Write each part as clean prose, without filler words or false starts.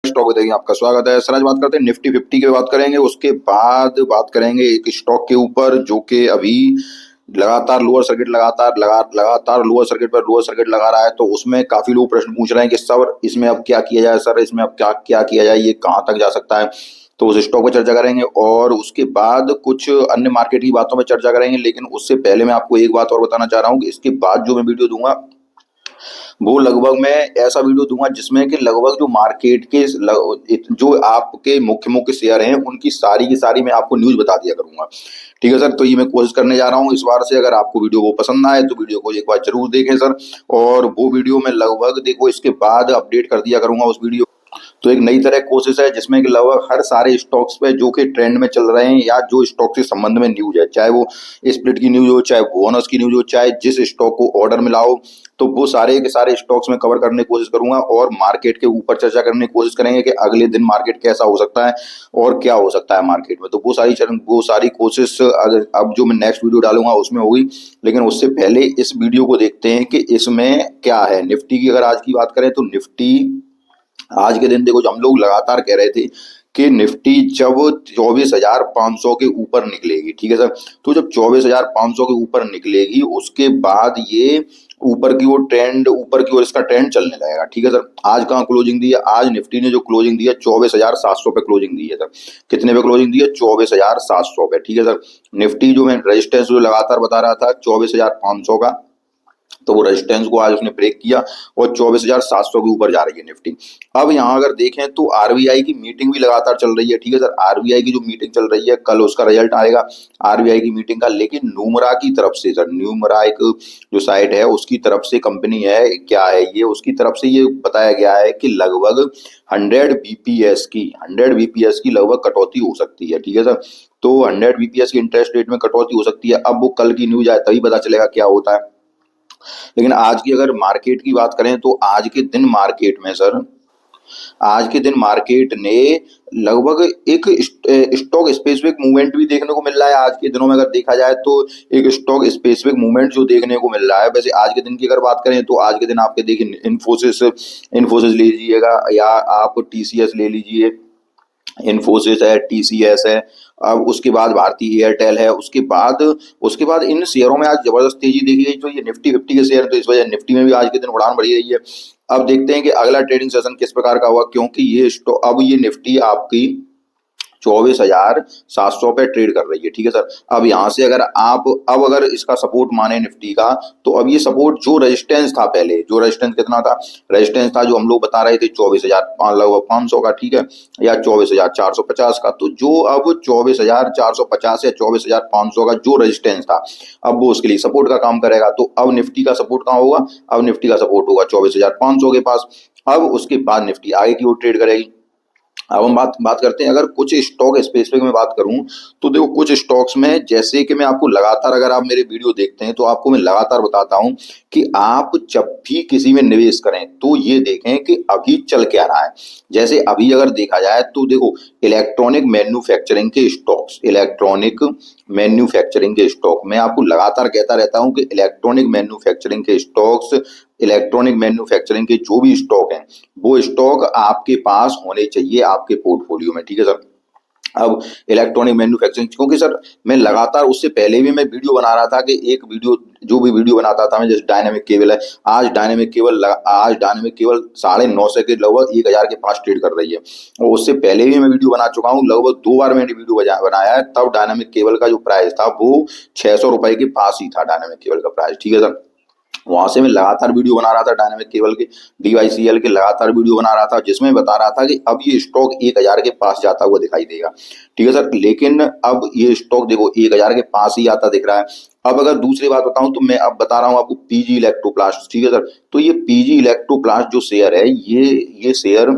Stock देखेंगे, आपका स्वागत है सर। आज बात करते हैं निफ्टी 50 की बात करेंगे, उसके बाद बात करेंगे एक स्टॉक के ऊपर जो कि अभी लगातार लगातार लोअर सर्किट पर लोअर सर्किट लगा रहा है। तो उसमें काफी लोग प्रश्न पूछ रहे हैं कि सर इसमें अब क्या किया जाए, सर इसमें अब क्या क्या किया जाए, ये कहाँ तक जा सकता है। तो उस स्टॉक पर चर्चा करेंगे और उसके बाद कुछ अन्य मार्केट की बातों पर चर्चा करेंगे। लेकिन उससे पहले मैं आपको एक बात और बताना चाह रहा हूँ कि इसके बाद जो मैं वीडियो दूंगा वो लगभग मैं ऐसा वीडियो दूंगा जिसमें कि लगभग जो मार्केट के जो आपके मुख्य मुख्य शेयर हैं उनकी सारी की सारी मैं आपको न्यूज बता दिया करूंगा। ठीक है सर, तो ये मैं कोशिश करने जा रहा हूँ इस बार से। अगर आपको वीडियो वो पसंद आए तो वीडियो को एक बार जरूर देखें सर। और वो वीडियो में लगभग देखो इसके बाद अपडेट कर दिया करूंगा उस वीडियो। तो एक नई तरह की कोशिश है जिसमें कि लगभग हर सारे स्टॉक्स पे जो कि ट्रेंड में चल रहे हैं या जो स्टॉक के संबंध में न्यूज है, चाहे वो स्प्लिट की न्यूज हो, चाहे बोनस की न्यूज हो, चाहे जिस स्टॉक को ऑर्डर मिला हो, तो वो सारे के सारे स्टॉक्स में कवर करने की कोशिश करूंगा। और मार्केट के ऊपर चर्चा करने की कोशिश करेंगे कि अगले दिन मार्केट कैसा हो सकता है और क्या हो सकता है मार्केट में। तो वो सारी कोशिश अगर अब जो मैं नेक्स्ट वीडियो डालूंगा उसमें होगी। लेकिन उससे पहले इस वीडियो को देखते हैं कि इसमें क्या है। निफ्टी की अगर आज की बात करें तो निफ्टी आज के दिन देखो, जो हम लोग लगातार कह रहे थे कि निफ्टी जब 24,500 के ऊपर निकलेगी, ठीक है सर, तो जब 24,500 के ऊपर निकलेगी उसके बाद ये ऊपर की ओर इसका ट्रेंड चलने लगेगा। ठीक है सर, आज कहाँ क्लोजिंग दी है? आज निफ्टी ने जो क्लोजिंग दी है 24,700 पे क्लोजिंग दी है सर। कितने पे क्लोजिंग दी है? 24,700 पे। ठीक है सर, निफ्टी जो मैं रेजिस्टेंस जो लगातार बता रहा था 24,500 का, तो वो रेजिस्टेंस को आज उसने ब्रेक किया और 24,700 के ऊपर जा रही है निफ्टी। अब यहाँ अगर देखें तो आरबीआई की मीटिंग भी लगातार चल रही है। ठीक है सर, आरबीआई की जो मीटिंग चल रही है कल उसका रिजल्ट आएगा आरबीआई की मीटिंग का। लेकिन न्यूमरा की तरफ से सर, न्यूमरा एक जो साइट है उसकी तरफ से कंपनी है, क्या है ये, उसकी तरफ से ये बताया गया है कि लगभग 100 बीपीएस की लगभग कटौती हो सकती है। ठीक है सर, तो 100 बीपीएस की इंटरेस्ट रेट में कटौती हो सकती है। अब वो कल की न्यूज आए तभी पता चलेगा क्या होता है। लेकिन आज की अगर मार्केट की बात करें तो आज के दिन मार्केट में सर, आज के दिन मार्केट ने लगभग एक स्टॉक स्पेसिफिक मूवमेंट भी देखने को मिल रहा है। आज के दिनों में अगर देखा जाए तो एक स्टॉक स्पेसिफिक मूवमेंट जो देखने को मिल रहा है। वैसे आज के दिन की अगर बात करें तो आज के दिन आपके देखिए इन्फोसिस ले लीजिएगा या आप टीसीएस ले लीजिए। इन्फोसिस है, टीसीएस है, अब उसके बाद भारतीय एयरटेल है। उसके बाद इन शेयरों में आज जबरदस्त तेजी देखी गई। तो ये निफ्टी 50 के शेयर, तो इस वजह निफ्टी में भी आज के दिन उड़ान बढ़ी रही है। अब देखते हैं कि अगला ट्रेडिंग सेशन किस प्रकार का हुआ, क्योंकि अब ये निफ्टी आपकी 24,700 पे ट्रेड कर रही है। ठीक है सर, अब यहाँ से अगर इसका सपोर्ट माने निफ्टी का, तो अब ये सपोर्ट जो रेजिस्टेंस था पहले, जो रेजिस्टेंस कितना था, रेजिस्टेंस था जो हम लोग बता रहे थे 24,500 का, ठीक है, या 24,450 का। तो जो अब 24,450 या 24,500 का जो रेजिस्टेंस था, अब वो उसके लिए सपोर्ट का काम करेगा। तो अब निफ्टी का सपोर्ट कहाँ होगा? अब निफ्टी का सपोर्ट होगा 24,500 के पास। अब उसके बाद निफ्टी आगे की ओर ट्रेड करेगी। अब हम बात करते हैं, अगर कुछ स्टॉक स्पेसिफिक में बात करूं तो देखो कुछ स्टॉक्स में, जैसे कि मैं आपको लगातार, अगर आप मेरे वीडियो देखते हैं तो आपको मैं लगातार बताता हूं कि आप जब भी किसी में निवेश करें तो ये देखें कि अभी चल क्या रहा है। जैसे अभी अगर देखा जाए तो देखो इलेक्ट्रॉनिक मैन्युफैक्चरिंग के स्टॉक मैं आपको लगातार कहता रहता हूं कि इलेक्ट्रॉनिक मैन्युफैक्चरिंग के जो भी स्टॉक हैं वो स्टॉक आपके पास होने चाहिए आपके पोर्टफोलियो में। ठीक है सर, अब इलेक्ट्रॉनिक मैन्युफैक्चरिंग, क्योंकि सर मैं लगातार उससे पहले भी मैं वीडियो बना रहा था कि जो भी वीडियो बनाता था मैं, जैसे डायनेमिक केबल है, आज डायनेमिक केबल 950 के लगभग 1,000 के पास ट्रेड कर रही है। और उससे पहले भी मैं वीडियो बना चुका हूँ, लगभग 2 बार मैंने वीडियो बनाया है। तब डायनेमिक केबल का जो प्राइस था वो 600 रुपए के पास ही था, डायनेमिक केबल का प्राइस। ठीक है सर, वहां से मैं लगातार वीडियो बना रहा था डायनामिक केबल के, डीवाईसीएल के लगातार वीडियो बना रहा था, जिसमें बता रहा था कि अब ये स्टॉक 1,000 के पास जाता हुआ दिखाई देगा। ठीक है सर, लेकिन अब ये स्टॉक देखो 1,000 के पास ही आता दिख रहा है। अब अगर दूसरी बात बताऊं तो मैं अब बता रहा हूं आपको पीजी इलेक्ट्रोप्लास्ट। ठीक है सर, तो ये पीजी इलेक्ट्रोप्लास्ट जो शेयर है, ये शेयर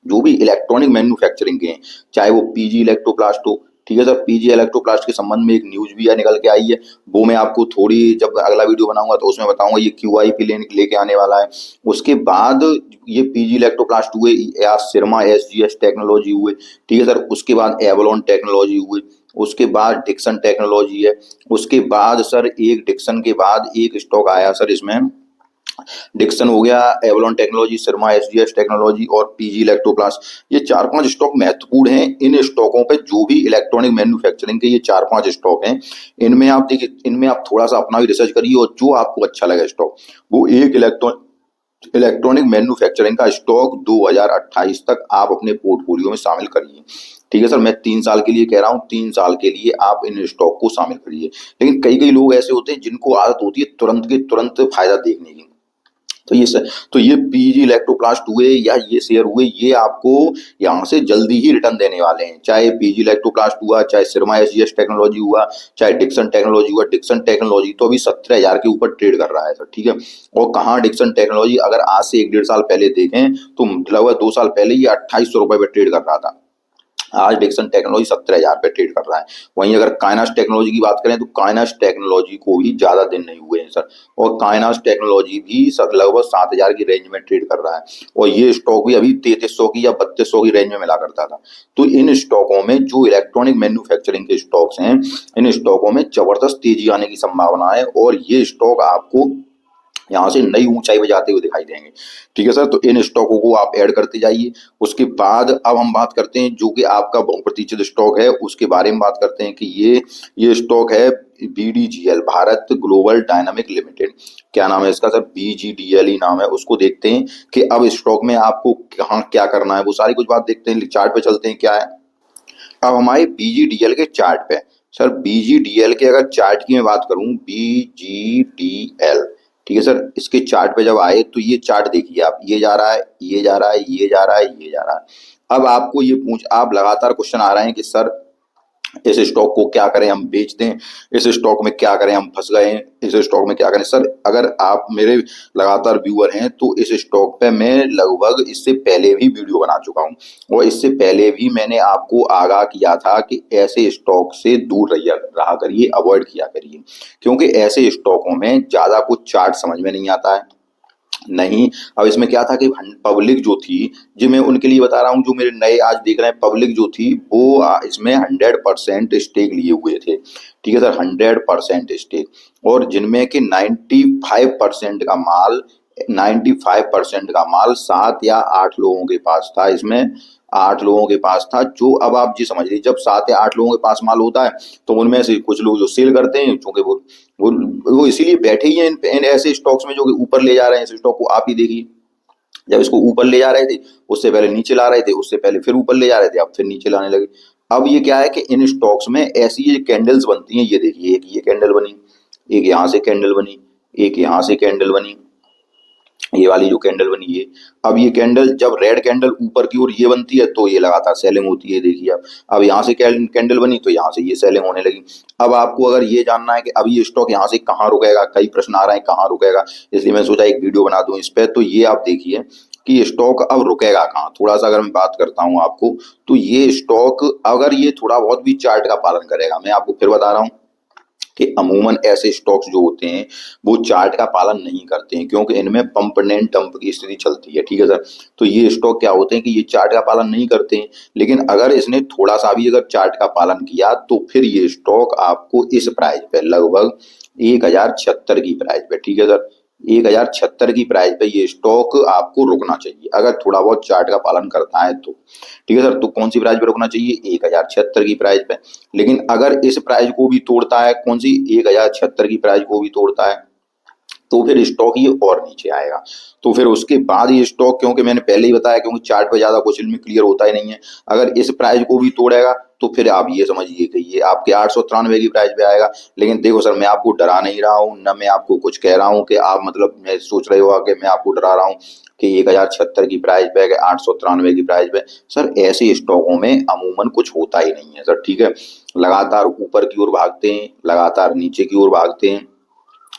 जो भी इलेक्ट्रॉनिक मैन्युफैक्चरिंग के हैं, चाहे वो पीजी इलेक्ट्रोप्लास्ट हो। ठीक है सर, पीजी इलेक्ट्रोप्लास्ट के संबंध में एक न्यूज भी निकल के आई है, वो मैं आपको थोड़ी जब अगला वीडियो बनाऊंगा तो उसमें बताऊंगा। ये क्यूआईपी लेके आने वाला है। उसके बाद ये पीजी इलेक्ट्रोप्लास्ट हुए या सिरमा एसजीएस टेक्नोलॉजी हुए। ठीक है सर, उसके बाद एवलॉन टेक्नोलॉजी हुए, उसके बाद डिक्सन टेक्नोलॉजी है। उसके बाद सर एक डिक्सन के बाद एक स्टॉक आया सर इसमें डिक्सन हो गया, एवलॉन टेक्नोलॉजी, सिरमा एसजीएस टेक्नोलॉजी और पीजी इलेक्ट्रोप्लास्ट। ये 4-5 स्टॉक महत्वपूर्ण हैं। इन स्टॉकों पे जो भी इलेक्ट्रॉनिक मैन्युफैक्चरिंग के ये 4-5 स्टॉक हैं, इनमें आप देखिए, इनमें आप थोड़ा सा अपना भी रिसर्च करिए और जो आपको अच्छा लगे स्टॉक, वो एक इलेक्ट्रॉनिक मैन्युफैक्चरिंग का स्टॉक 2028 तक आप अपने पोर्टफोलियो में शामिल करिए। ठीक है सर, मैं 3 साल के लिए कह रहा हूँ, 3 साल के लिए आप इन स्टॉक को शामिल करिए। लेकिन कई कई लोग ऐसे होते हैं जिनको आदत होती है तुरंत के तुरंत फायदा देखने की। तो ये पीजी इलेक्ट्रोप्लास्ट हुए या ये शेयर हुए, ये आपको यहाँ से जल्दी ही रिटर्न देने वाले हैं। चाहे पीजी इलेक्ट्रोप्लास्ट हुआ, चाहे सिरमा एसजीएस टेक्नोलॉजी हुआ, चाहे डिक्सन टेक्नोलॉजी हुआ। डिक्सन टेक्नोलॉजी तो अभी 17,000 के ऊपर ट्रेड कर रहा है सर। ठीक है, और कहाँ डिक्सन टेक्नोलॉजी अगर आज से 1-1.5 साल पहले देखें तो लगभग 2 साल पहले ये 2800 रुपए पे ट्रेड कर रहा था। आज डिक्सन टेक्नोलॉजी 17,000 पे ट्रेड कर रहा है। वहीं अगर काइनास टेक्नोलॉजी की बात करें तो काइनास टेक्नोलॉजी को भी ज्यादा दिन नहीं हुए हैं सर, और काइनास टेक्नोलॉजी भी लगभग 7,000 की रेंज में ट्रेड कर रहा है, और ये स्टॉक भी अभी 3300 की या 3200 की रेंज में मिला करता था। तो इन स्टॉकों में जो इलेक्ट्रॉनिक मैन्युफैक्चरिंग के स्टॉक्स हैं, इन स्टॉकों में जबरदस्त तेजी आने की संभावना है, और ये स्टॉक आपको यहाँ से नई ऊंचाई पे जाते हुए दिखाई देंगे। ठीक है सर, तो इन स्टॉकों को आप ऐड करते जाइए। उसके बाद अब हम बात करते हैं जो कि आपका बहुप्रतीक्षित स्टॉक है, उसके बारे में बात करते हैं कि ये स्टॉक है बीडीजीएल, भारत ग्लोबल डायनामिक लिमिटेड। क्या नाम है इसका सर? बीजीडीएल ही नाम है। उसको देखते हैं कि अब स्टॉक में आपको कहाँ क्या करना है, वो सारी कुछ बात देखते हैं। चार्ट पे चलते हैं क्या है। अब हमारे बीजीडीएल के चार्ट पे सर, बीजीडीएल के अगर चार्ट की मैं बात करूं, बीजीडीएल, ठीक है सर, इसके चार्ट पे जब आए तो ये चार्ट देखिए आप, ये जा रहा है, ये जा रहा है, ये जा रहा है, ये जा रहा है। अब आपको आप लगातार क्वेश्चन आ रहे हैं कि सर इस स्टॉक को क्या करें, हम बेच दें, इस स्टॉक में क्या करें, हम फंस गए हैं, इस स्टॉक में क्या करें। सर अगर आप मेरे लगातार व्यूअर हैं तो इस स्टॉक पे मैं लगभग इससे पहले भी वीडियो बना चुका हूं, और इससे पहले भी मैंने आपको आगाह किया था कि ऐसे स्टॉक से दूर रहा करिए, अवॉइड किया करिए, क्योंकि ऐसे स्टॉकों में ज्यादा कुछ चार्ट समझ में नहीं आता है। नहीं, अब इसमें क्या था कि पब्लिक जो थी, जो मैं उनके लिए बता रहा हूँ जो मेरे नए आज देख रहे हैं, पब्लिक जो थी वो इसमें 100% स्टेक लिए हुए थे। ठीक है सर, 100% स्टेक, और जिनमें कि 95% का माल, 95% का माल 7 या 8 लोगों के पास था। इसमें 8 लोगों के पास था। जो अब आप जी समझ लीजिए, जब 7 या 8 लोगों के पास माल होता है तो उनमें से कुछ लोग जो सेल करते हैं, क्योंकि वो वो इसीलिए बैठे ही हैं इन ऐसे स्टॉक्स में जो कि ऊपर ले जा रहे हैं। इस स्टॉक को आप ही देखिए, जब इसको ऊपर ले जा रहे थे उससे पहले नीचे ला रहे थे, उससे पहले फिर ऊपर ले जा रहे थे, अब फिर नीचे लाने लगे। अब ये क्या है कि इन स्टॉक्स में ऐसी ये कैंडल्स बनती हैं, ये देखिए, एक ये कैंडल बनी, एक यहाँ से कैंडल बनी, एक यहाँ से कैंडल बनी, ये वाली जो कैंडल बनी है। अब ये कैंडल, जब रेड कैंडल ऊपर की ओर ये बनती है तो ये लगातार सेलिंग होती है, देखिए। अब यहाँ से कैंडल बनी तो यहाँ से ये सेलिंग होने लगी। अब आपको अगर ये जानना है कि अब ये स्टॉक यहाँ से कहाँ रुकेगा, कई प्रश्न आ रहे हैं कहाँ रुकेगा, इसलिए मैं सोचा एक वीडियो बना दूं इस पे। तो ये आप देखिए कि ये स्टॉक अब रुकेगा कहाँ। थोड़ा सा अगर मैं बात करता हूँ आपको, तो ये स्टॉक अगर ये थोड़ा बहुत भी चार्ट का पालन करेगा, मैं आपको फिर बता रहा हूँ कि अमूमन ऐसे स्टॉक्स जो होते हैं वो चार्ट का पालन नहीं करते हैं, क्योंकि इनमें पंप एंड डंप की स्थिति चलती है। ठीक है सर, तो ये स्टॉक क्या होते हैं कि ये चार्ट का पालन नहीं करते हैं, लेकिन अगर इसने थोड़ा सा भी अगर चार्ट का पालन किया तो फिर ये स्टॉक आपको इस प्राइस पे लगभग 1076 की प्राइस पे, ठीक है सर, 1076 की प्राइस पे ये स्टॉक आपको रुकना चाहिए अगर थोड़ा बहुत चार्ट का पालन करता है तो। ठीक है सर, तो कौन सी प्राइस पे रुकना चाहिए? 1076 की प्राइस पे। लेकिन अगर इस प्राइस को भी तोड़ता है, कौन सी? 1076 की प्राइस को भी तोड़ता है, तो फिर स्टॉक ये और नीचे आएगा। तो फिर उसके बाद ये स्टॉक, क्योंकि मैंने पहले ही बताया, क्योंकि चार्ट पे ज्यादा कुछ इनमें क्लियर होता ही नहीं है, अगर इस प्राइस को भी तोड़ेगा तो फिर आप ये समझिए कि ये आपके 893 की प्राइस पे आएगा। लेकिन देखो सर, मैं आपको डरा नहीं रहा हूँ, न मैं आपको कुछ कह रहा हूँ कि आप मतलब मैं सोच रहे हो कि मैं आपको डरा रहा हूँ कि 1076 की प्राइस पे है, 893 की प्राइस पे। सर ऐसे स्टॉकों में अमूमन कुछ होता ही नहीं है सर। ठीक है, लगातार ऊपर की ओर भागते हैं, लगातार नीचे की ओर भागते हैं,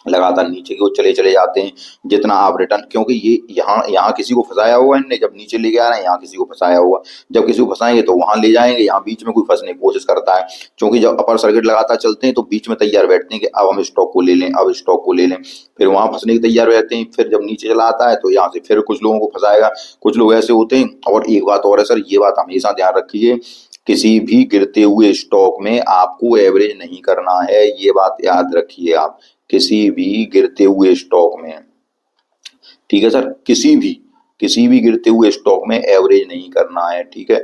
लगातार नीचे की ओर चले चले जाते हैं। जितना आप रिटर्न, क्योंकि ये यहाँ यहाँ किसी को फंसाया हुआ है इनने, जब नीचे लेके आ रहे हैं यहाँ किसी को फंसाया हुआ, जब किसी को फंसाएंगे तो वहां ले जाएंगे, यहाँ बीच में कोई फंसने की कोशिश करता है। क्योंकि जब अपर सर्किट लगातार चलते हैं तो बीच में तैयार बैठते हैं कि अब हम स्टॉक को ले लें, अब स्टॉक को ले लें, फिर वहां फंसने की तैयार रहते हैं। फिर जब नीचे चला आता है तो यहाँ से फिर कुछ लोगों को फंसाएगा, कुछ लोग ऐसे होते हैं। और एक बात और है सर, ये बात हमेशा ध्यान रखिए, किसी भी गिरते हुए स्टॉक में आपको एवरेज नहीं करना है, ये बात याद रखिए आप। किसी भी गिरते हुए स्टॉक में ठीक है सर, किसी भी गिरते हुए स्टॉक में एवरेज नहीं करना है, ठीक है।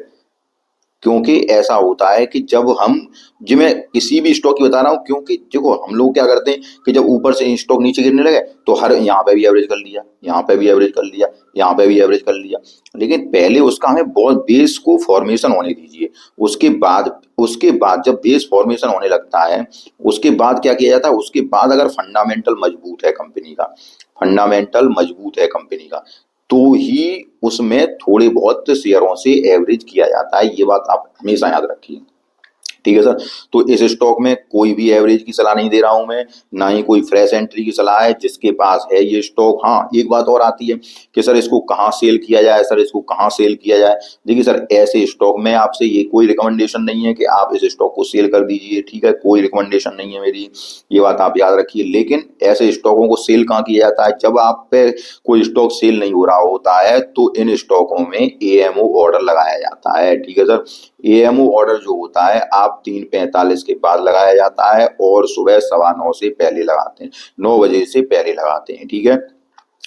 क्योंकि ऐसा होता है कि जब हम, जी मैं किसी भी स्टॉक की बता रहा हूँ, क्योंकि देखो हम लोग क्या करते हैं कि जब ऊपर से स्टॉक नीचे गिरने लगे तो हर यहाँ पे भी एवरेज कर लिया, यहाँ पे भी एवरेज कर लिया, यहाँ पे भी एवरेज कर लिया। लेकिन पहले उसका हमें बहुत बेस को फॉर्मेशन होने दीजिए। उसके बाद जब बेस फॉर्मेशन होने लगता है, उसके बाद क्या किया जाता है, उसके बाद अगर फंडामेंटल मजबूत है कंपनी का, फंडामेंटल मजबूत है कंपनी का, तो ही उसमें थोड़े बहुत शेयरों से एवरेज किया जाता है। ये बात आप हमेशा याद रखिए, ठीक है सर। तो इस स्टॉक में कोई भी एवरेज की सलाह नहीं दे रहा हूं मैं, ना ही कोई फ्रेश एंट्री की सलाह है। जिसके पास है ये स्टॉक, हाँ एक बात और आती है कि सर इसको कहाँ सेल किया जाए, सर इसको कहाँ सेल किया जाए। देखिए सर, ऐसे स्टॉक में आपसे ये कोई रिकमेंडेशन नहीं है कि आप इस स्टॉक को सेल कर दीजिए, ठीक है, कोई रिकमेंडेशन नहीं है मेरी, ये बात आप याद रखिए। लेकिन ऐसे स्टॉकों को सेल कहाँ किया जाता है, जब आप पे कोई स्टॉक सेल नहीं हो रहा होता है तो इन स्टॉकों में एएमओ ऑर्डर लगाया जाता है, ठीक है सर। एएमओ ऑर्डर जो होता है आप 3:45 के बाद लगाया जाता है और सुबह 9:15 से पहले लगाते हैं, 9 बजे से पहले लगाते हैं, ठीक है।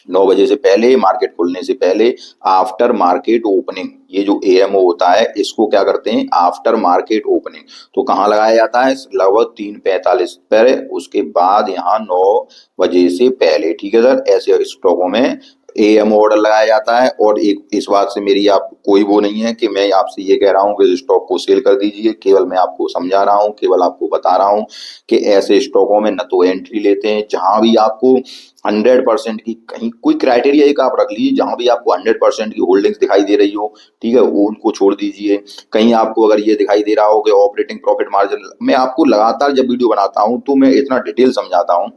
9 बजे से पहले, मार्केट खुलने से पहले, आफ्टर मार्केट ओपनिंग। ये जो एएमओ होता है इसको क्या करते हैं, आफ्टर मार्केट ओपनिंग। तो कहाँ लगाया जाता है, लगभग 3:45 पर, उसके बाद यहाँ 9 बजे से पहले, ठीक है सर। ऐसे स्टॉकों में एएमओ ऑर्डर लगाया जाता है। और एक इस बात से मेरी आप कोई वो नहीं है कि मैं आपसे ये कह रहा हूँ कि इस स्टॉक को सेल कर दीजिए, केवल मैं आपको समझा रहा हूँ, केवल आपको बता रहा हूँ कि ऐसे स्टॉकों में न तो एंट्री लेते हैं जहां भी आपको 100% की, कहीं कोई क्राइटेरिया एक आप रख लीजिए जहां भी आपको 100% की होल्डिंग्स दिखाई दे रही हो, ठीक है, वो उनको छोड़ दीजिए। कहीं आपको अगर ये दिखाई दे रहा हो कि ऑपरेटिंग प्रॉफिट मार्जिन, मैं आपको लगातार जब वीडियो बनाता हूं तो मैं इतना डिटेल समझाता हूं।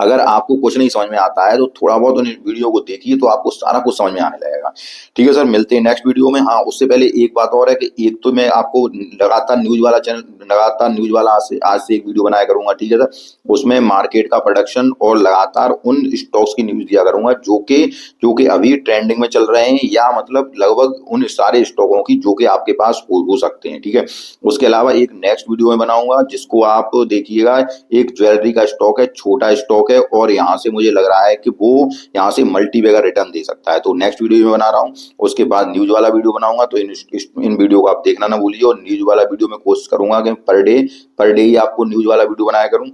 अगर आपको कुछ नहीं समझ में आता है तो थोड़ा बहुत उन वीडियो को देखिए तो आपको सारा कुछ समझ में आने लगेगा, ठीक है सर। मिलते हैं नेक्स्ट वीडियो में। हाँ उससे पहले एक बात और है कि एक तो मैं आपको लगातार न्यूज वाला चैनल, लगातार न्यूज वाला आज से एक वीडियो बनाया करूंगा, ठीक है सर। उसमें मार्केट का प्रोडक्शन और लगातार उन स्टॉक्स की न्यूज दिया करूंगा जो कि अभी ट्रेंडिंग में चल रहे हैं, या मतलब लगभग उन सारे स्टॉकों की जो कि आपके पास हो सकते हैं, ठीक है। उसके अलावा एक नेक्स्ट वीडियो में बनाऊंगा जिसको आप देखिएगा, एक ज्वेलरी का स्टॉक है, छोटा स्टॉक है, और यहाँ से मुझे लग रहा है कि वो यहाँ से मल्टी बैगर रिटर्न दे सकता है। तो नेक्स्ट वीडियो में बना रहा हूँ। उसके बाद न्यूज वाला वीडियो बनाऊंगा, तो इन वीडियो को आप देखना ना भूलिए। और न्यूज वाला वीडियो में कोशिश करूंगा कि पर डे ही आपको न्यूज वाला वीडियो बनाया करूं,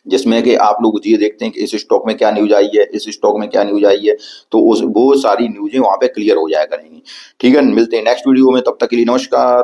जिसमें कि आप लोग ये देखते हैं कि इस स्टॉक में क्या न्यूज आई है, इस स्टॉक में क्या न्यूज आई है, तो उस वो सारी न्यूजें वहां पे क्लियर हो जाया करेंगी, ठीक है। मिलते हैं नेक्स्ट वीडियो में, तब तक के लिए नमस्कार।